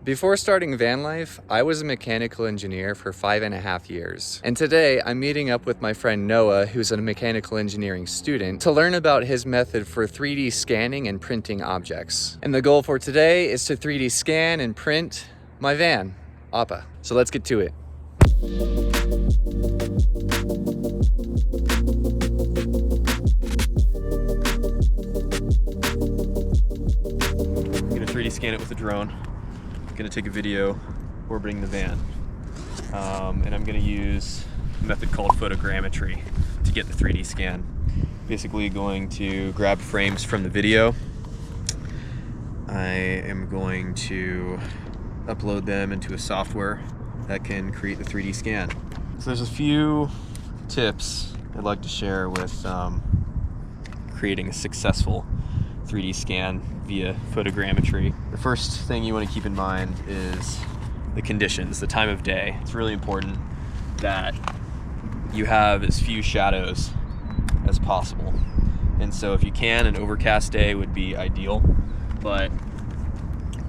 Before starting van life, I was a mechanical engineer for 5.5 years. And today I'm meeting up with my friend Noah, who's a mechanical engineering student, to learn about his method for 3D scanning and printing objects. And the goal for today is to 3D scan and print my van, Appa. So let's get to it. I'm gonna 3D scan it with a drone. I'm gonna take a video orbiting the van. And I'm gonna use a method called Photogrammetry to get the 3D scan. Basically going to grab frames from the video. I am going to upload them into a software that can create the 3D scan. So there's a few tips I'd like to share with creating a successful 3D scan via photogrammetry. The first thing you want to keep in mind is the conditions, the time of day. It's really important that you have as few shadows as possible. And so if you can, an overcast day would be ideal, but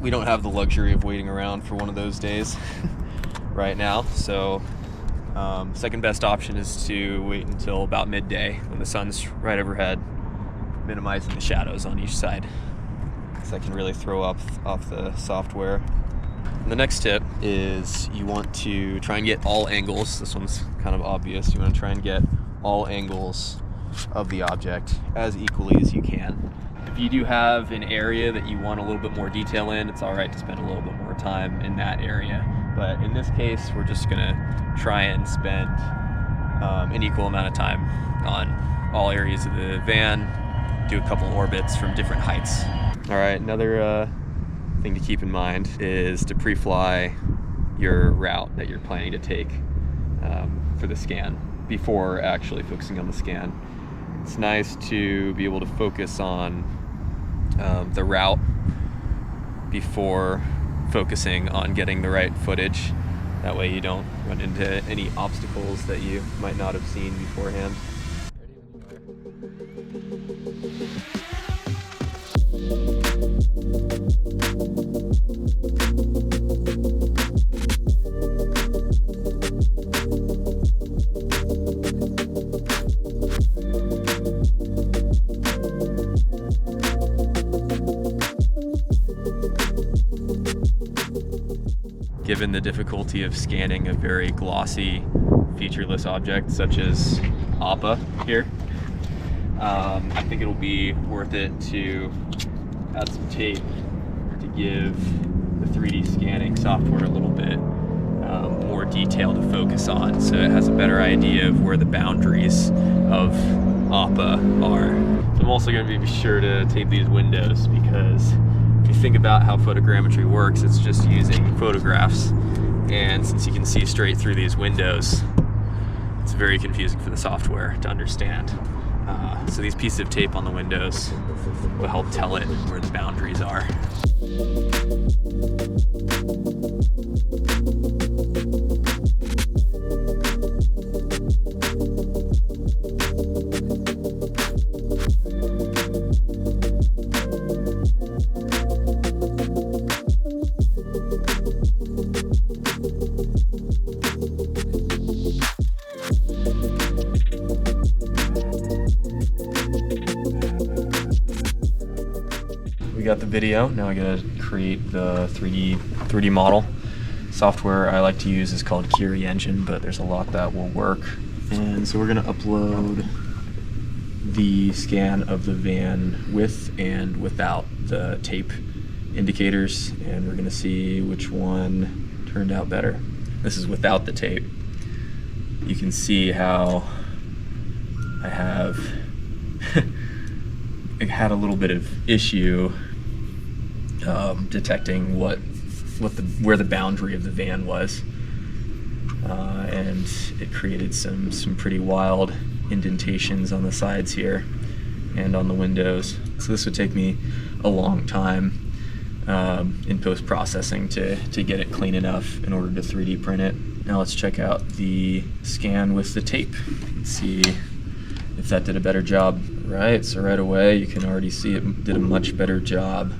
we don't have the luxury of waiting around for one of those days right now. So second best option is to wait until about midday when the sun's right overhead, minimizing the shadows on each side. So that can really throw off the software. And the next tip is you want to try and get all angles. This one's kind of obvious. You want to try and get all angles of the object as equally as you can. If you do have an area that you want a little bit more detail in, it's all right to spend a little bit more time in that area. But in this case, we're just gonna try and spend an equal amount of time on all areas of the van, do a couple orbits from different heights. All right, another thing to keep in mind is to pre-fly your route that you're planning to take for the scan before actually focusing on the scan. It's nice to be able to focus on the route before focusing on getting the right footage. That way you don't run into any obstacles that you might not have seen beforehand. Given the difficulty of scanning a very glossy, featureless object such as Appa here, I think it'll be worth it to add some tape to give the 3D scanning software a little bit more detail to focus on, so it has a better idea of where the boundaries of Appa are. I'm also going to be sure to tape these windows, because if you think about how photogrammetry works, it's just using photographs, and since you can see straight through these windows, it's very confusing for the software to understand. So these pieces of tape on the windows will help tell it where the boundaries are. We got the video, now I gotta create the 3D model. Software I like to use is called Kiri Engine, but there's a lot that will work. And so we're gonna upload the scan of the van with and without the tape indicators, and we're gonna see which one turned out better. This is without the tape. You can see how I have I had a little bit of issue detecting where the boundary of the van was, and it created some pretty wild indentations on the sides here and on the windows. So this would take me a long time in post-processing to get it clean enough in order to 3D print it. Now let's check out the scan with the tape and see if that did a better job. Right, so right away you can already see it did a much better job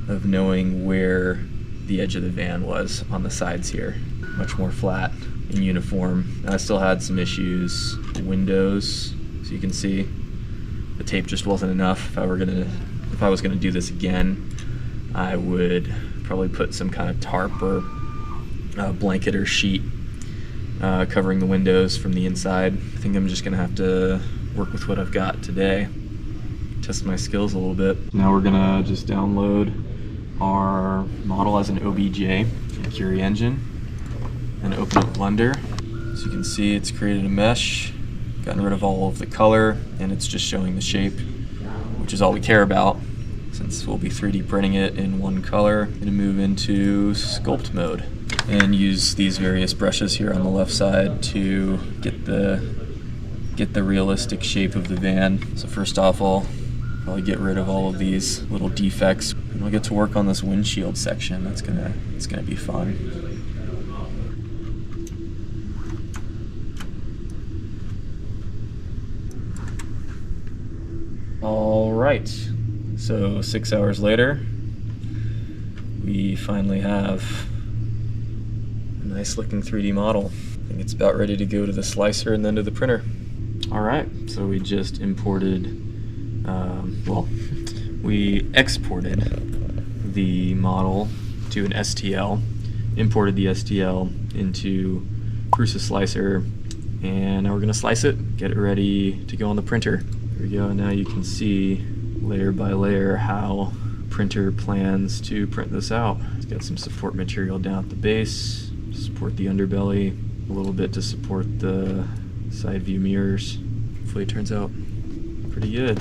of knowing where the edge of the van was on the sides here. Much more flat and uniform. I still had some issues. Windows, so you can see the tape just wasn't enough. If I was gonna do this again, I would probably put some kind of tarp or blanket or sheet covering the windows from the inside. I think I'm just gonna have to work with what I've got today, test my skills a little bit. Now we're gonna just download our model as an OBJ in Kiri Engine and open up Blender. As you can see, it's created a mesh, gotten rid of all of the color, and it's just showing the shape, which is all we care about. Since we'll be 3D printing it in one color, I'm gonna move into sculpt mode and use these various brushes here on the left side to get the realistic shape of the van. So first off, I'll probably get rid of all of these little defects, and we'll get to work on this windshield section. It's gonna be fun. All right. So 6 hours later, we finally have a nice looking 3D model. I think it's about ready to go to the slicer and then to the printer. All right, so we just imported, we exported the model to an STL, imported the STL into Prusa Slicer, and now we're gonna slice it, get it ready to go on the printer. Here we go, now you can see layer by layer how printer plans to print this out. It's got some support material down at the base to support the underbelly, a little bit to support the side view mirrors. Hopefully it turns out pretty good.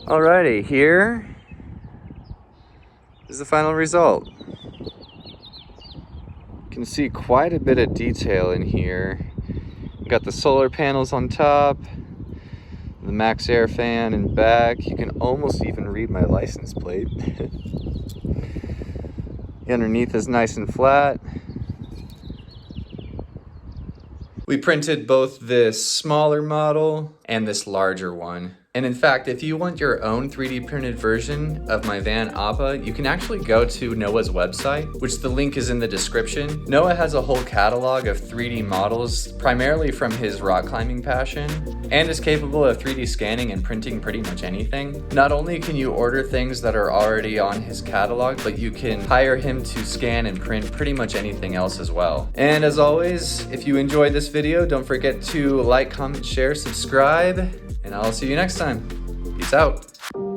Alrighty, here is the final result. You can see quite a bit of detail in here. We've got the solar panels on top, the max air fan in back. You can almost even read my license plate. Underneath is nice and flat. We printed both this smaller model and this larger one. And in fact, if you want your own 3D printed version of my van Appa, you can actually go to Noah's website, which the link is in the description. Noah has a whole catalog of 3D models, primarily from his rock climbing passion, and is capable of 3D scanning and printing pretty much anything. Not only can you order things that are already on his catalog, but you can hire him to scan and print pretty much anything else as well. And as always, if you enjoyed this video, don't forget to like, comment, share, subscribe, and I'll see you next time. Peace out.